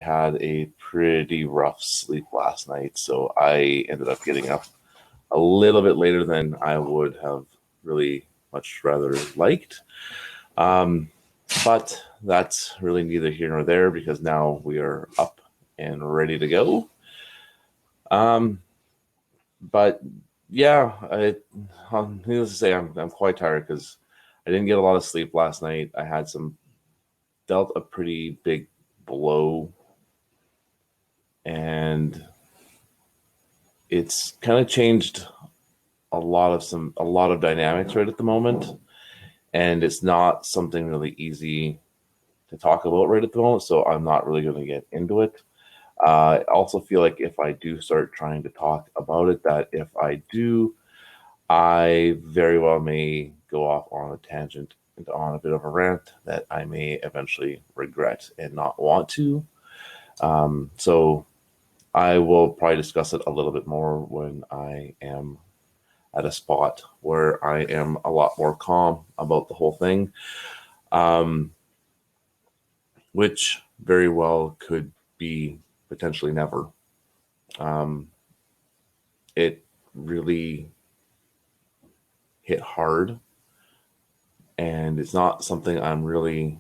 had a pretty rough sleep last night, so I ended up getting up a little bit later than I would have really much rather liked. Um, but that's really neither here nor there because now we are up and ready to go. Um, but yeah, needless to say, I'm quite tired because I didn't get a lot of sleep last night. I had some dealt a pretty big blow, and it's kind of changed a lot of dynamics right at the moment, and it's not something really easy to talk about right at the moment. So I'm not really going to get into it. I also feel like if I do start trying to talk about it, that if I do, I very well may go off on a tangent and on a bit of a rant that I may eventually regret and not want to. So I will probably discuss it a little bit more when I am at a spot where I am a lot more calm about the whole thing, um, which very well could be potentially never. Um, it really hit hard, and it's not something I'm really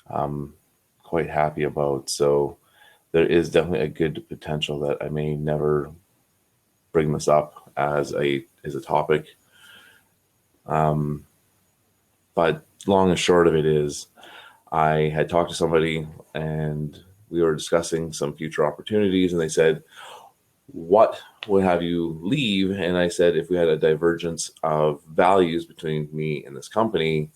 um, quite happy about. So there is definitely a good potential that I may never bring this up as a topic. Um, but long and short of it is, I had talked to somebody and we were discussing some future opportunities, and they said, "What would have you leave?" And I said, "If we had a divergence of values between me and this company."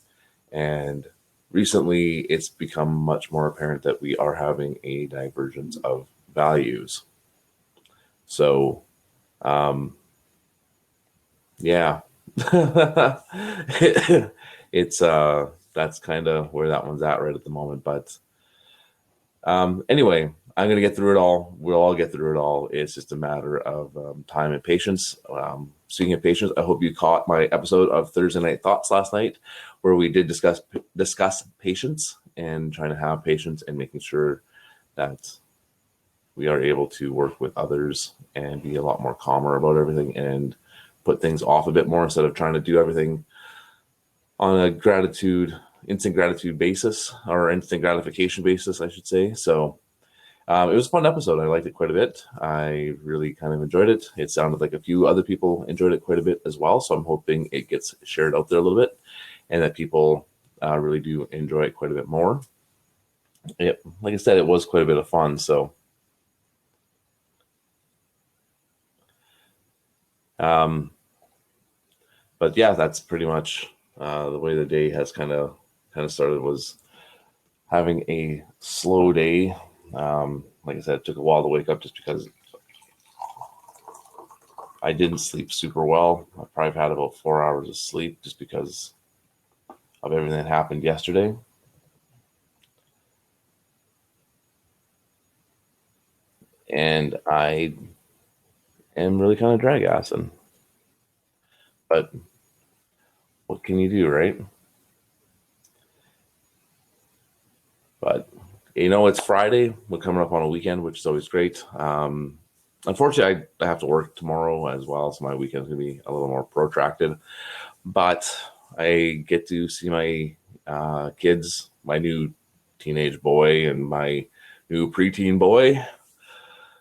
And recently, it's become much more apparent that we are having a divergence of values. So, um, yeah, it's that's kind of where that one's at right at the moment. But anyway, I'm gonna get through it all. We'll all get through it all. It's just a matter of time and patience. Speaking of patience, I hope you caught my episode of Thursday Night Thoughts last night, where we did discuss patience and trying to have patience and making sure that we are able to work with others and be a lot more calmer about everything and put things off a bit more instead of trying to do everything on a instant gratitude basis, or instant gratification basis, I should say. So it was a fun episode. I liked it quite a bit. I really kind of enjoyed it. It sounded like a few other people enjoyed it quite a bit as well. So I'm hoping it gets shared out there a little bit and that people really do enjoy it quite a bit more. Like I said, it was quite a bit of fun. So, um, but yeah, that's pretty much the way the day has kind of started. Was having a slow day. Like I said, it took a while to wake up just because I didn't sleep super well. I probably had about 4 hours of sleep just because of everything that happened yesterday. And I am really kind of drag assing. But what can you do, right? But it's Friday. We're coming up on a weekend, which is always great. Unfortunately, I have to work tomorrow as well, so my weekend's gonna be a little more protracted. But I get to see my kids, my new teenage boy and my new preteen boy.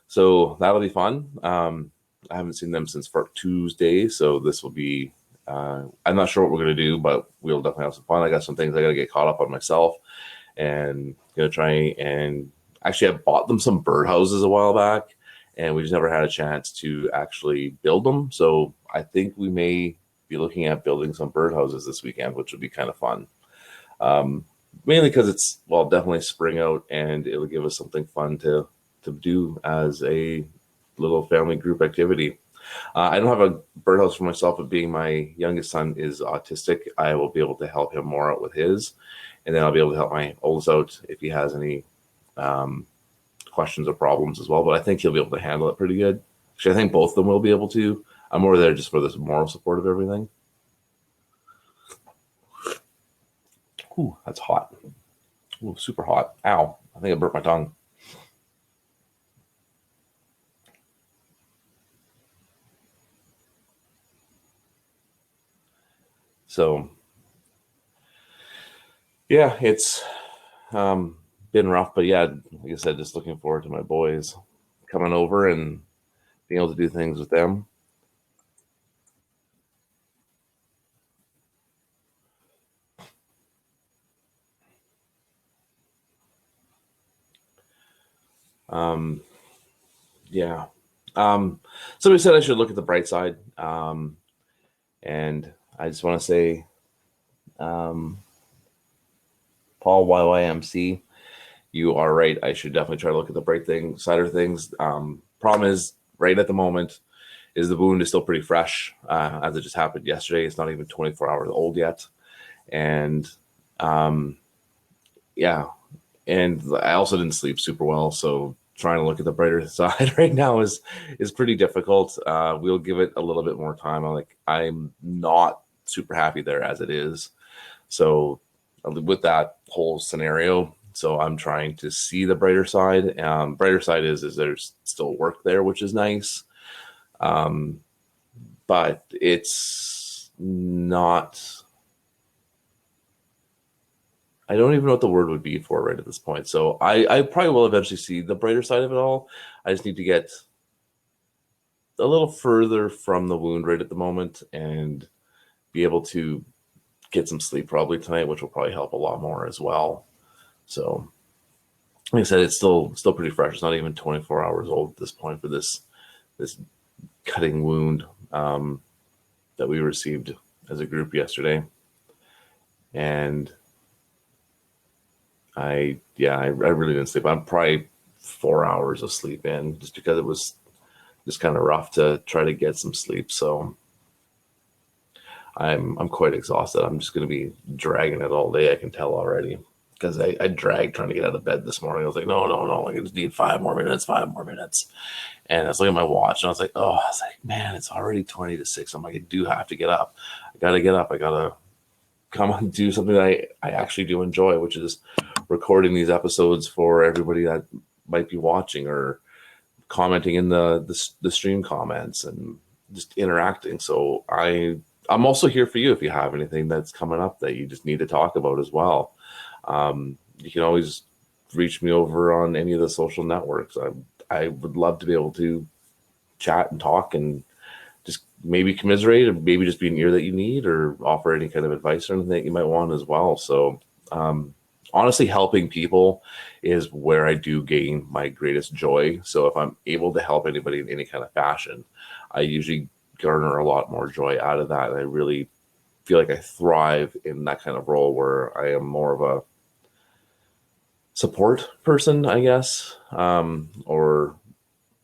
So that'll be fun. I haven't seen them since Tuesday, so this will be. I'm not sure what we're gonna do, but we'll definitely have some fun. I got some things I gotta get caught up on myself, and gonna try and actually I bought them some birdhouses a while back, and we just never had a chance to actually build them. So I think we may be looking at building some birdhouses this weekend, which would be kind of fun. Um, Mainly because it's definitely spring out, and it'll give us something fun to do as a little family group activity. I don't have a birdhouse for myself, but being my youngest son is autistic, I will be able to help him more out with his, and then I'll be able to help my oldest out if he has any um, questions or problems as well. But I think he'll be able to handle it pretty good. Actually, I think both of them will be able to. I'm more there just for the moral support of everything. Ooh, that's hot. Ooh, super hot. Ow. I think I burnt my tongue. So yeah, it's been rough, but yeah, like I said, just looking forward to my boys coming over and being able to do things with them. Um, yeah. Somebody said I should look at the bright side. And I just want to say, um, Paul YYMC, you are right. I should definitely try to look at the side of things. Problem is, right at the moment, is the wound is still pretty fresh, as it just happened yesterday. It's not even 24 hours old yet, and um, yeah, and I also didn't sleep super well, so trying to look at the brighter side right now is pretty difficult. We'll give it a little bit more time. I'm not super happy there as it is. So with that whole scenario, so I'm trying to see the brighter side. Brighter side is there's still work there, which is nice. Um, but it's not. I don't even know what the word would be for right at this point. So I probably will eventually see the brighter side of it all. I just need to get a little further from the wound right at the moment and be able to get some sleep probably tonight, which will probably help a lot more as well. So like I said, it's still pretty fresh. It's not even 24 hours old at this point for this cutting wound that we received as a group yesterday. And I really didn't sleep. I'm probably 4 hours of sleep in just because it was just kind of rough to try to get some sleep. So I'm quite exhausted. I'm just going to be dragging it all day. I can tell already because I dragged trying to get out of bed this morning. I was like, no, no, no. I just need 5 more minutes, 5 more minutes. And I was looking at my watch and I was like, oh, I was like, man, it's already 20 to 6. I'm like, I do have to get up. I got to get up. I got to come and do something that I actually do enjoy, which is recording these episodes for everybody that might be watching or commenting in the stream comments and just interacting. So I'm also here for you if you have anything that's coming up that you just need to talk about as well. You can always reach me over on any of the social networks. I would love to be able to chat and talk and just maybe commiserate or maybe just be an ear that you need or offer any kind of advice or anything that you might want as well. So honestly, helping people is where I do gain my greatest joy. So if I'm able to help anybody in any kind of fashion, I usually garner a lot more joy out of that. And I really feel like I thrive in that kind of role where I am more of a support person, I guess, or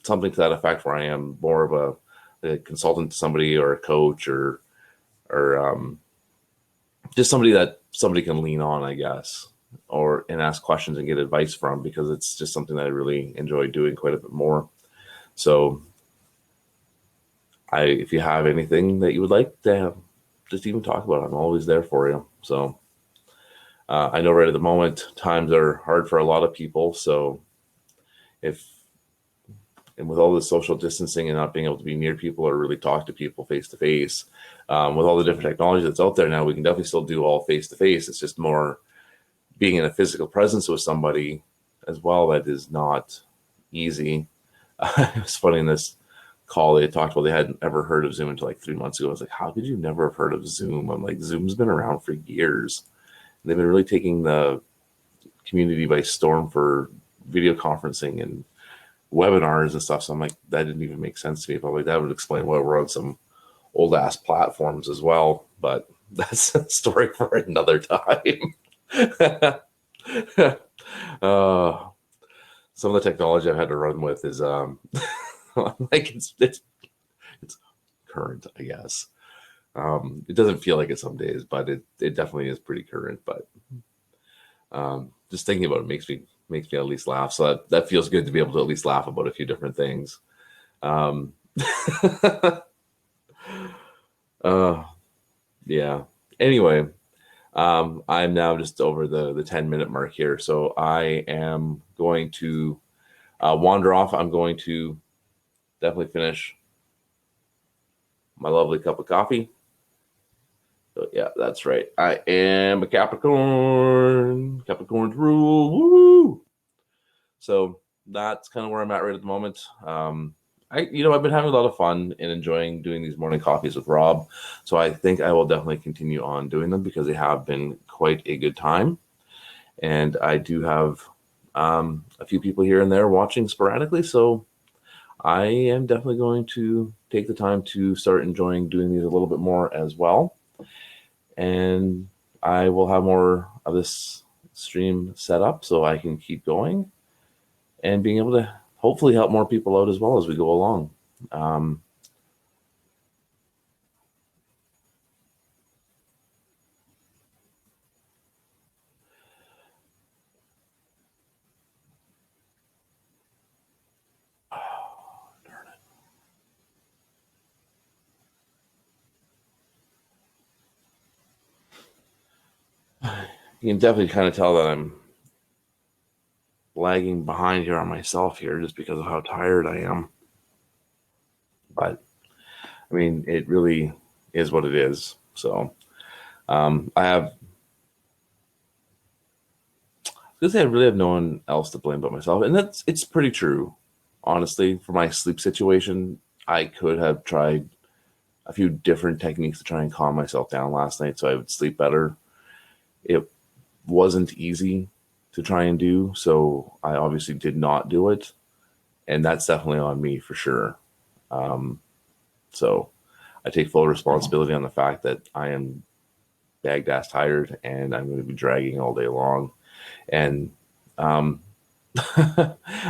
something to that effect, where I am more of a consultant to somebody or a coach or just somebody that somebody can lean on, I guess, or and ask questions and get advice from, because it's just something that I really enjoy doing quite a bit more. So if you have anything that you would like to have, just even talk about it, I'm always there for you. So I know right at the moment times are hard for a lot of people. So if and with all the social distancing and not being able to be near people or really talk to people face to face, with all the different technology that's out there now, we can definitely still do all face to face. It's just more being in a physical presence with somebody as well that is not easy. It was funny in this call they had talked about they hadn't ever heard of Zoom until like 3 months ago. I was like, how could you never have heard of Zoom? I'm like, Zoom's been around for years. They've been really taking the community by storm for video conferencing and webinars and stuff. So I'm like, that didn't even make sense to me. But like, that would explain why we're on some old ass platforms as well. But that's a story for another time. uh, some of the technology I've had to run with is like it's current, I guess. It doesn't feel like it some days, but it definitely is pretty current. But just thinking about it makes me at least laugh. So that feels good to be able to at least laugh about a few different things. Um, uh, yeah. Anyway, I'm now just over the 10-minute mark here, so I am going to wander off. I'm going to definitely finish my lovely cup of coffee Yeah, that's right. I am a Capricorn. Capricorn's rule. Woo! So that's kind of where I'm at right at the moment. I've been having a lot of fun and enjoying doing these morning coffees with Rob. So I think I will definitely continue on doing them because they have been quite a good time. And I do have a few people here and there watching sporadically. So I am definitely going to take the time to start enjoying doing these a little bit more as well. And I will have more of this stream set up so I can keep going and being able to hopefully help more people out as well as we go along. Um, you can definitely kind of tell that I'm lagging behind here on myself here just because of how tired I am. But I mean, it really is what it is. So I was gonna say I really have no one else to blame but myself, and it's pretty true. Honestly, for my sleep situation, I could have tried a few different techniques to try and calm myself down last night so I would sleep better. It wasn't easy to try and do, so I obviously did not do it, and that's definitely on me for sure. Um, so I take full responsibility on the fact that I am bagged ass tired and I'm going to be dragging all day long. And um,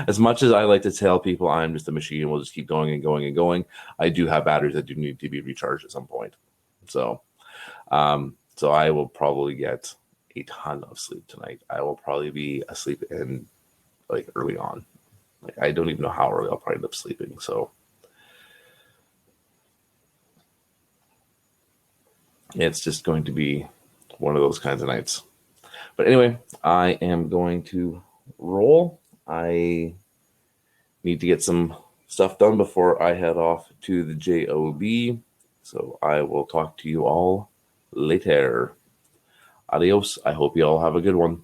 as much as I like to tell people I'm just a machine and we'll just keep going and going and going, I do have batteries that do need to be recharged at some point. So I will probably get a ton of sleep tonight. I will probably be asleep in like early on. Like I don't even know how early I'll probably end up sleeping. So it's just going to be one of those kinds of nights. But anyway, I am going to roll. I need to get some stuff done before I head off to the JOB. So I will talk to you all later. Adios. I hope you all have a good one.